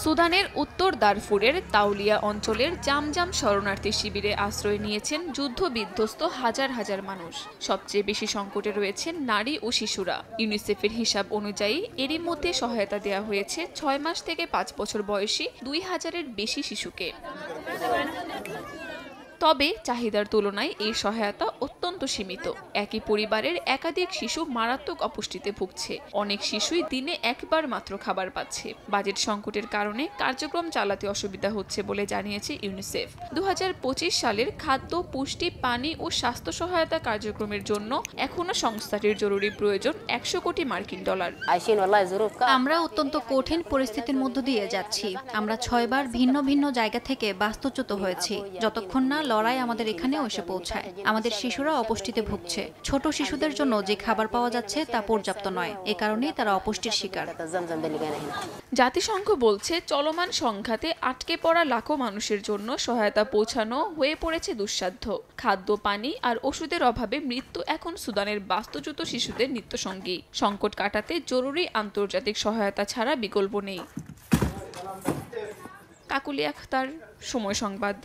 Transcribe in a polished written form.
সুদানের উত্তর দারফুরের তাউলিয়া অঞ্চলের জামজাম শরণার্থী শিবিরে আশ্রয় নিয়েছেন যুদ্ধবিধ্বস্ত হাজার হাজার মানুষ। সবচেয়ে বেশি সংকটে রয়েছেন নারী ও শিশুরা। ইউনিসেফের হিসাব অনুযায়ী এরই মধ্যে সহায়তা দেওয়া হয়েছে 6 মাস থেকে 5 বছর বয়সী 2000-এর বেশি শিশুকে। তবে চাহিদার তুলনায় এই সহায়তা অত্যন্ত সীমিত। একই পরিবারের একাধিক শিশু মারাত্মক অপুষ্টিতে ভুগছে। অনেক শিশুই দিনে একবার মাত্র খাবার পাচ্ছে। বাজেট সংকটের কারণে কার্যক্রম চালাতে অসুবিধা হচ্ছে বলে জানিয়েছে ইউনিসেফ। 2025 সালের খাদ্য, পুষ্টি, পানি ও স্বাস্থ্য সহায়তা কার্যক্রমের জন্য এখনো সংস্থাটির জরুরি প্রয়োজন 100 কোটি মার্কিন ডলার। আমরা অত্যন্ত কঠিন পরিস্থিতির মধ্য দিয়ে যাচ্ছি। আমরা 6 বার ভিন্ন ভিন্ন জায়গা থেকে বাস্তুচ্যুত হয়েছি, যতক্ষণ না লড়াই আমাদের এখানেও এসে পৌঁছায়। আমাদের শিশুরা অপুষ্টিতে ভুগছে। ছোট শিশুদের জন্য যে খাবার পাওয়া যাচ্ছে তা পর্যাপ্ত নয়। এ কারণেই তারা অপুষ্টির শিকার। জাতিসংঘ বলছে, চলমান সংঘাতে আটকে পড়া লাখো মানুষের জন্য সহায়তা পৌঁছানো হয়ে পড়েছে দুঃসাধ্য। খাদ্য, পানি আর ওষুধের অভাবে মৃত্যু এখন সুদানের বাস্তুচ্যুত শিশুদের নিত্যসঙ্গী। সংকট কাটাতে জরুরি আন্তর্জাতিক সহায়তা ছাড়া বিকল্প নেই। কাকুলি আখতার, সময় সংবাদ।